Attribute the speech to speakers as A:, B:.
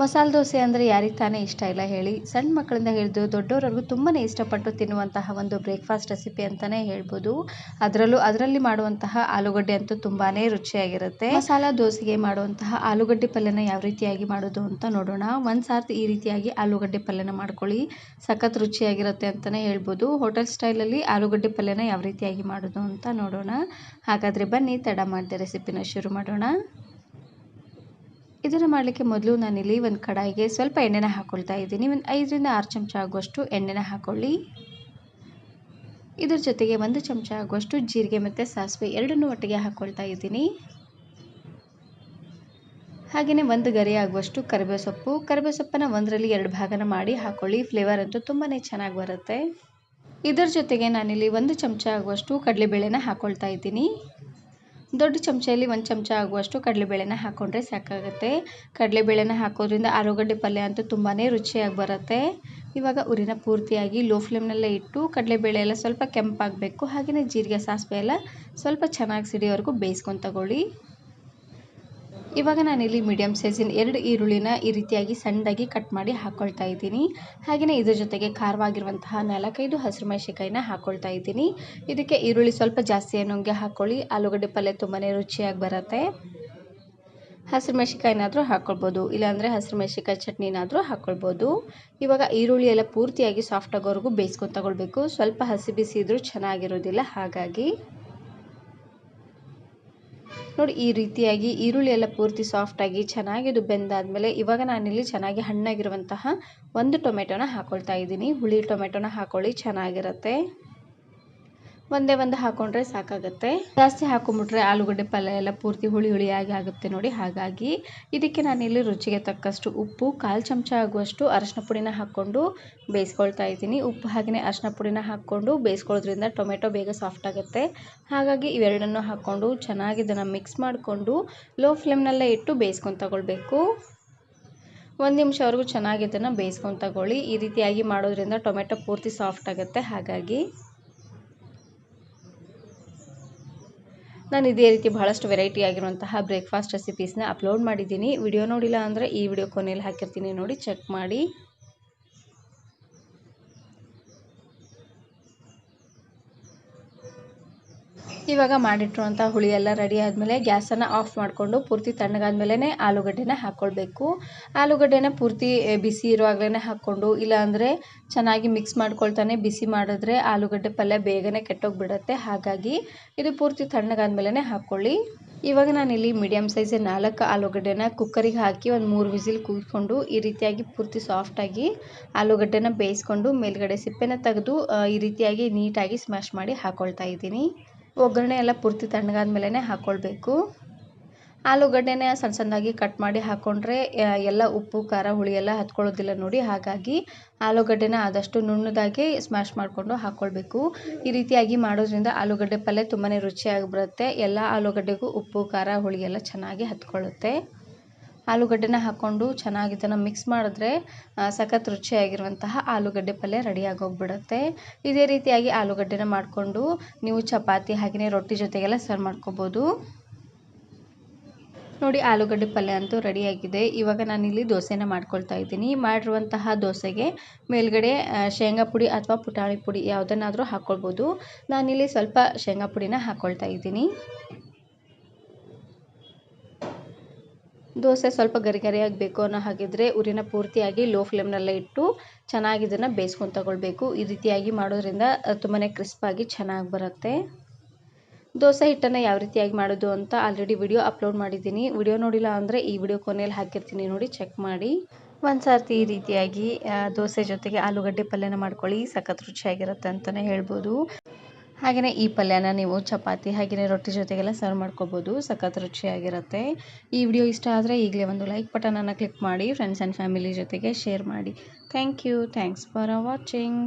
A: ಮಸಾಲೆ ದೋಸೆ ಅಂದರೆ ಯಾರಿಗೆ ತಾನೇ ಇಷ್ಟ ಇಲ್ಲ ಹೇಳಿ. ಸಣ್ಣ ಮಕ್ಕಳಿಂದ ಹಿಡಿದು ದೊಡ್ಡವರೆಗೂ ತುಂಬಾ ಇಷ್ಟಪಟ್ಟು ತಿನ್ನುವಂತಹ ಒಂದು ಬ್ರೇಕ್ಫಾಸ್ಟ್ ರೆಸಿಪಿ ಅಂತಲೇ ಹೇಳ್ಬೋದು. ಅದರಲ್ಲಿ ಮಾಡುವಂತಹ ಆಲೂಗಡ್ಡೆ ಅಂತೂ ತುಂಬಾ ರುಚಿಯಾಗಿರುತ್ತೆ. ಮಸಾಲ ದೋಸೆಗೆ ಮಾಡುವಂತಹ ಆಲೂಗಡ್ಡೆ ಪಲ್ಯನ ಯಾವ ರೀತಿಯಾಗಿ ಮಾಡೋದು ಅಂತ ನೋಡೋಣ. ಒಂದು ಸಾರ್ತಿ ಈ ರೀತಿಯಾಗಿ ಆಲೂಗಡ್ಡೆ ಪಲ್ಯನ ಮಾಡ್ಕೊಳ್ಳಿ, ಸಖತ್ ರುಚಿಯಾಗಿರುತ್ತೆ ಅಂತಲೇ ಹೇಳ್ಬೋದು. ಹೋಟೆಲ್ ಸ್ಟೈಲಲ್ಲಿ ಆಲೂಗಡ್ಡೆ ಪಲ್ಯನ ಯಾವ ರೀತಿಯಾಗಿ ಮಾಡೋದು ಅಂತ ನೋಡೋಣ. ಹಾಗಾದರೆ ಬನ್ನಿ ತಡ ಮಾಡದೆ ರೆಸಿಪಿನ ಶುರು ಮಾಡೋಣ. ಇದನ್ನು ಮಾಡಲಿಕ್ಕೆ ಮೊದಲು ನಾನಿಲ್ಲಿ ಒಂದು ಕಡಾಯಿಗೆ ಸ್ವಲ್ಪ ಎಣ್ಣೆನ ಹಾಕ್ಕೊಳ್ತಾ ಇದ್ದೀನಿ. ಒಂದು 5ರಿಂದ 6 ಚಮಚ ಆಗುವಷ್ಟು ಎಣ್ಣೆನ ಹಾಕ್ಕೊಳ್ಳಿ. ಇದ್ರ ಜೊತೆಗೆ 1 ಚಮಚ ಆಗುವಷ್ಟು ಜೀರಿಗೆ ಮತ್ತು ಸಾಸಿವೆ ಎರಡನ್ನೂ ಒಟ್ಟಿಗೆ ಹಾಕ್ಕೊಳ್ತಾ ಇದ್ದೀನಿ. ಹಾಗೆಯೇ 1 ಗರಿ ಆಗುವಷ್ಟು ಕರಿಬೇವು ಸೊಪ್ಪನ್ನು 1ರಲ್ಲಿ 2 ಭಾಗನ ಮಾಡಿ ಹಾಕ್ಕೊಳ್ಳಿ. ಫ್ಲೇವರ್ ಅಂತೂ ತುಂಬಾ ಚೆನ್ನಾಗಿ ಬರುತ್ತೆ. ಇದರ ಜೊತೆಗೆ ನಾನಿಲ್ಲಿ 1 ಚಮಚ ಆಗುವಷ್ಟು ಕಡಲೆಬೇಳೆನ ಹಾಕ್ಕೊಳ್ತಾ ಇದ್ದೀನಿ. ದೊಡ್ಡ ಚಮಚದಲ್ಲಿ 1 ಚಮಚ ಆಗುವಷ್ಟು ಕಡಲೆಬೇಳೆನ ಹಾಕ್ಕೊಂಡ್ರೆ ಸಾಕಾಗುತ್ತೆ. ಕಡಲೆಬೇಳೆನ ಹಾಕೋದ್ರಿಂದ ಆಲೂಗಡ್ಡೆ ಪಲ್ಯ ಅಂತೂ ತುಂಬಾ ರುಚಿಯಾಗಿ ಬರುತ್ತೆ. ಇವಾಗ ಉರಿನ ಪೂರ್ತಿಯಾಗಿ ಲೋ ಫ್ಲೇಮ್ನಲ್ಲೇ ಇಟ್ಟು ಕಡಲೆಬೇಳೆ ಎಲ್ಲ ಸ್ವಲ್ಪ ಕೆಂಪಾಗಬೇಕು. ಹಾಗೆಯೇ ಜೀರಿಗೆ ಸಾಸಿವೆ ಎಲ್ಲ ಸ್ವಲ್ಪ ಚೆನ್ನಾಗಿ ಸಿಡಿಯೋವರೆಗೂ ಬೇಯಿಸ್ಕೊಂಡು ತಗೊಳ್ಳಿ. ಇವಾಗ ನಾನಿಲ್ಲಿ ಮೀಡಿಯಮ್ ಸೈಜಿನ 2 ಈರುಳ್ಳಿನ ಈ ರೀತಿಯಾಗಿ ಸಣ್ಣದಾಗಿ ಕಟ್ ಮಾಡಿ ಹಾಕ್ಕೊಳ್ತಾ ಇದ್ದೀನಿ. ಹಾಗೆಯೇ ಇದ್ರ ಜೊತೆಗೆ ಖಾರವಾಗಿರುವಂತಹ 4-5 ಹಸಿರು ಮೆಣಸಿನಕಾಯಿನ ಹಾಕ್ಕೊಳ್ತಾ ಇದ್ದೀನಿ. ಇದಕ್ಕೆ ಈರುಳ್ಳಿ ಸ್ವಲ್ಪ ಜಾಸ್ತಿ ಅನ್ನೋಂಗೆ ಹಾಕ್ಕೊಳ್ಳಿ. ಆಲೂಗಡ್ಡೆ ಪಲ್ಯ ತುಂಬಾ ರುಚಿಯಾಗಿ ಬರುತ್ತೆ. ಹಸಿರು ಮೆಣಸಿನಕಾಯಿನಾದರೂ ಹಾಕ್ಕೊಳ್ಬೋದು, ಇಲ್ಲಾಂದರೆ ಹಸಿರು ಮೆಣಸಿನಕಾಯಿ ಚಟ್ನಿನಾದರೂ ಹಾಕ್ಕೊಳ್ಬೋದು. ಇವಾಗ ಈರುಳ್ಳಿ ಎಲ್ಲ ಪೂರ್ತಿಯಾಗಿ ಸಾಫ್ಟ್ ಆಗೋವರೆಗೂ ಬೇಯಿಸ್ಕೊಂಡು ತಗೊಳ್ಬೇಕು. ಸ್ವಲ್ಪ ಹಸಿ ಬಿಸಿ ಇದ್ರೂ ಚೆನ್ನಾಗಿರೋದಿಲ್ಲ. ಹಾಗಾಗಿ ನೋಡಿ, ಈ ರೀತಿಯಾಗಿ ಈರುಳ್ಳಿ ಎಲ್ಲ ಪೂರ್ತಿ ಸಾಫ್ಟಾಗಿ ಚೆನ್ನಾಗಿ ಇದು ಬೆಂದಾದಮೇಲೆ ಇವಾಗ ನಾನಿಲ್ಲಿ ಚೆನ್ನಾಗಿ ಹಣ್ಣಾಗಿರುವಂತಹ 1 ಟೊಮೆಟೊನ ಹಾಕ್ಕೊಳ್ತಾ ಇದ್ದೀನಿ. ಹುಳಿ ಟೊಮೆಟೊನ ಹಾಕ್ಕೊಳ್ಳಿ, ಚೆನ್ನಾಗಿರುತ್ತೆ. ಒಂದೇ ಒಂದು ಹಾಕ್ಕೊಂಡ್ರೆ ಸಾಕಾಗುತ್ತೆ. ಜಾಸ್ತಿ ಹಾಕೊಂಡ್ಬಿಟ್ರೆ ಆಲೂಗಡ್ಡೆ ಪಲ್ಯ ಎಲ್ಲ ಪೂರ್ತಿ ಹುಳಿಯಾಗಿ ಆಗುತ್ತೆ ನೋಡಿ. ಹಾಗಾಗಿ ಇದಕ್ಕೆ ನಾನಿಲ್ಲಿ ರುಚಿಗೆ ತಕ್ಕಷ್ಟು ಉಪ್ಪು, 1/4 ಚಮಚ ಆಗುವಷ್ಟು ಅರಶಿನ ಪುಡಿನ ಹಾಕ್ಕೊಂಡು ಬೇಯಿಸ್ಕೊಳ್ತಾ ಇದ್ದೀನಿ. ಉಪ್ಪು ಹಾಗೆಯೇ ಅರಶಿನ ಪುಡಿನ ಹಾಕ್ಕೊಂಡು ಬೇಯಿಸ್ಕೊಳ್ಳೋದ್ರಿಂದ ಟೊಮೆಟೊ ಬೇಗ ಸಾಫ್ಟ್ ಆಗುತ್ತೆ. ಹಾಗಾಗಿ ಇವೆರಡನ್ನೂ ಹಾಕ್ಕೊಂಡು ಚೆನ್ನಾಗಿ ಇದನ್ನು ಮಿಕ್ಸ್ ಮಾಡಿಕೊಂಡು ಲೋ ಫ್ಲೇಮ್ನಲ್ಲೇ ಇಟ್ಟು ಬೇಯಿಸ್ಕೊಂಡು ತಗೊಳ್ಬೇಕು. 1 ನಿಮಿಷವರೆಗೂ ಚೆನ್ನಾಗಿ ಇದನ್ನು ಬೇಯಿಸ್ಕೊಂಡು ತಗೊಳ್ಳಿ. ಈ ರೀತಿಯಾಗಿ ಮಾಡೋದ್ರಿಂದ ಟೊಮೆಟೊ ಪೂರ್ತಿ ಸಾಫ್ಟ್ ಆಗುತ್ತೆ. ಹಾಗಾಗಿ ನಾನು ಇದೇ ರೀತಿ ಬಹಳಷ್ಟು ವೆರೈಟಿ ಆಗಿರುವಂತಹ ಬ್ರೇಕ್ಫಾಸ್ಟ್ ರೆಸಿಪೀಸ್ನ ಅಪ್ಲೋಡ್ ಮಾಡಿದ್ದೀನಿ. ವಿಡಿಯೋ ನೋಡಿಲ್ಲ ಅಂದರೆ ಈ ವಿಡಿಯೋ ಕೊನೆಯಲ್ಲಿ ಹಾಕಿರ್ತೀನಿ, ನೋಡಿ ಚೆಕ್ ಮಾಡಿ. ಇವಾಗ ಮಾಡಿಟ್ಟಿರುವಂಥ ಹುಳಿ ಎಲ್ಲ ರೆಡಿ ಆದಮೇಲೆ ಗ್ಯಾಸನ್ನು ಆಫ್ ಮಾಡಿಕೊಂಡು ಪೂರ್ತಿ ತಣ್ಣಗಾದ್ಮೇಲೆ ಆಲೂಗಡ್ಡೆನ ಹಾಕ್ಕೊಳ್ಬೇಕು. ಆಲೂಗಡ್ಡೆನ ಪೂರ್ತಿ ಬಿಸಿ ಇರುವಾಗಲೇ ಹಾಕ್ಕೊಂಡು, ಇಲ್ಲಾಂದರೆ ಚೆನ್ನಾಗಿ ಮಿಕ್ಸ್ ಮಾಡ್ಕೊಳ್ತಾನೆ ಬಿಸಿ ಮಾಡಿದ್ರೆ ಆಲೂಗಡ್ಡೆ ಪಲ್ಯ ಬೇಗನೆ ಕೆಟ್ಟೋಗಿಬಿಡುತ್ತೆ. ಹಾಗಾಗಿ ಇದು ಪೂರ್ತಿ ತಣ್ಣಗಾದ್ಮೇಲೆ ಹಾಕ್ಕೊಳ್ಳಿ. ಇವಾಗ ನಾನಿಲ್ಲಿ ಮೀಡಿಯಮ್ ಸೈಜ್ 4 ಆಲೂಗಡ್ಡೆನ ಕುಕ್ಕರಿಗೆ ಹಾಕಿ ಒಂದು 3 ವಿಸಿಲ್ ಕೂಗಿಕೊಂಡು ಈ ರೀತಿಯಾಗಿ ಪೂರ್ತಿ ಸಾಫ್ಟಾಗಿ ಆಲೂಗಡ್ಡೆನ ಬೇಯಿಸ್ಕೊಂಡು ಮೇಲ್ಗಡೆ ಸಿಪ್ಪೆನ ತೆಗೆದು ಈ ರೀತಿಯಾಗಿ ನೀಟಾಗಿ ಸ್ಮ್ಯಾಶ್ ಮಾಡಿ ಹಾಕ್ಕೊಳ್ತಾ ಇದ್ದೀನಿ. ಒಗ್ಗರಣೆ ಎಲ್ಲ ಪೂರ್ತಿ ತಣ್ಣಗಾದ್ಮೇಲೆ ಹಾಕ್ಕೊಳ್ಬೇಕು. ಆಲೂಗಡ್ಡೆನ ಸಣ್ಣದಾಗಿ ಕಟ್ ಮಾಡಿ ಹಾಕ್ಕೊಂಡ್ರೆ ಎಲ್ಲ ಉಪ್ಪು ಖಾರ ಹುಳಿ ಎಲ್ಲ ಹತ್ಕೊಳ್ಳೋದಿಲ್ಲ ನೋಡಿ. ಹಾಗಾಗಿ ಆಲೂಗಡ್ಡೆನ ಆದಷ್ಟು ನುಣ್ಣದಾಗಿ ಸ್ಮ್ಯಾಶ್ ಮಾಡಿಕೊಂಡು ಹಾಕ್ಕೊಳ್ಬೇಕು. ಈ ರೀತಿಯಾಗಿ ಮಾಡೋದ್ರಿಂದ ಆಲೂಗಡ್ಡೆ ಪಲ್ಯ ತುಂಬಾ ರುಚಿಯಾಗಿ ಬರುತ್ತೆ. ಎಲ್ಲ ಆಲೂಗಡ್ಡೆಗೂ ಉಪ್ಪು ಖಾರ ಹುಳಿ ಎಲ್ಲ ಚೆನ್ನಾಗಿ ಹತ್ಕೊಳ್ಳುತ್ತೆ. ಆಲೂಗಡ್ಡೆನ ಹಾಕ್ಕೊಂಡು ಚೆನ್ನಾಗಿ ಇದನ್ನು ಮಿಕ್ಸ್ ಮಾಡಿದ್ರೆ ಸಖತ್ ರುಚಿಯಾಗಿರುವಂತಹ ಆಲೂಗಡ್ಡೆ ಪಲ್ಯ ರೆಡಿಯಾಗಿ ಹೋಗ್ಬಿಡುತ್ತೆ. ಇದೇ ರೀತಿಯಾಗಿ ಆಲೂಗಡ್ಡೆನ ಮಾಡಿಕೊಂಡು ನೀವು ಚಪಾತಿ ಹಾಗೆಯೇ ರೊಟ್ಟಿ ಜೊತೆಗೆಲ್ಲ ಸರ್ವ್ ಮಾಡ್ಕೋಬೋದು. ನೋಡಿ, ಆಲೂಗಡ್ಡೆ ಪಲ್ಯ ಅಂತೂ ರೆಡಿಯಾಗಿದೆ. ಇವಾಗ ನಾನಿಲ್ಲಿ ದೋಸೆನ ಮಾಡ್ಕೊಳ್ತಾ ಇದ್ದೀನಿ. ಮಾಡಿರುವಂತಹ ದೋಸೆಗೆ ಮೇಲ್ಗಡೆ ಶೇಂಗಾ ಪುಡಿ ಅಥವಾ ಪುಟಾಣಿ ಪುಡಿ ಯಾವುದನ್ನಾದರೂ ಹಾಕ್ಕೊಳ್ಬೋದು. ನಾನಿಲ್ಲಿ ಸ್ವಲ್ಪ ಶೇಂಗಾ ಪುಡಿನ ಹಾಕ್ಕೊಳ್ತಾ ಇದ್ದೀನಿ. ದೋಸೆ ಸ್ವಲ್ಪ ಗರಿಯಾಗಿ ಬೇಕು ಅನ್ನೋ ಹಾಗಿದ್ರೆ ಉರಿನ ಪೂರ್ತಿಯಾಗಿ ಲೋ ಫ್ಲೇಮ್ನಲ್ಲೇ ಇಟ್ಟು ಚೆನ್ನಾಗಿ ಇದನ್ನು ಬೇಯಿಸ್ಕೊಂಡು ತಗೊಳ್ಬೇಕು. ಈ ರೀತಿಯಾಗಿ ಮಾಡೋದ್ರಿಂದ ತುಂಬಾ ಕ್ರಿಸ್ಪಾಗಿ ಚೆನ್ನಾಗಿ ಬರುತ್ತೆ. ದೋಸೆ ಹಿಟ್ಟನ್ನು ಯಾವ ರೀತಿಯಾಗಿ ಮಾಡೋದು ಅಂತ ಆಲ್ರೆಡಿ ವಿಡಿಯೋ ಅಪ್ಲೋಡ್ ಮಾಡಿದ್ದೀನಿ. ವಿಡಿಯೋ ನೋಡಿಲ್ಲ ಅಂದರೆ ಈ ವಿಡಿಯೋ ಕೊನೆಯಲ್ಲಿ ಹಾಕಿರ್ತೀನಿ, ನೋಡಿ ಚೆಕ್ ಮಾಡಿ. ಒಂದು ಸರ್ತಿ ಈ ರೀತಿಯಾಗಿ ದೋಸೆ ಜೊತೆಗೆ ಆಲೂಗಡ್ಡೆ ಪಲ್ಯನ ಮಾಡ್ಕೊಳ್ಳಿ, ಸಖತ್ ರುಚಿಯಾಗಿರುತ್ತೆ ಅಂತಲೇ ಹೇಳ್ಬೋದು. ಹಾಗೆಯೇ ಈ ಪಲ್ಯನ ನೀವು ಚಪಾತಿ ಹಾಗೆಯೇ ರೊಟ್ಟಿ ಜೊತೆಗೆಲ್ಲ ಸರ್ವ್ ಮಾಡ್ಕೋಬೋದು, ಸಖತ್ ರುಚಿಯಾಗಿರುತ್ತೆ. ಈ ವಿಡಿಯೋ ಇಷ್ಟ ಆದರೆ ಈಗಲೇ ಒಂದು ಲೈಕ್ ಬಟನನ್ನು ಕ್ಲಿಕ್ ಮಾಡಿ, ಫ್ರೆಂಡ್ಸ್ ಆ್ಯಂಡ್ ಫ್ಯಾಮಿಲಿ ಜೊತೆಗೆ ಶೇರ್ ಮಾಡಿ. Thanks for watching.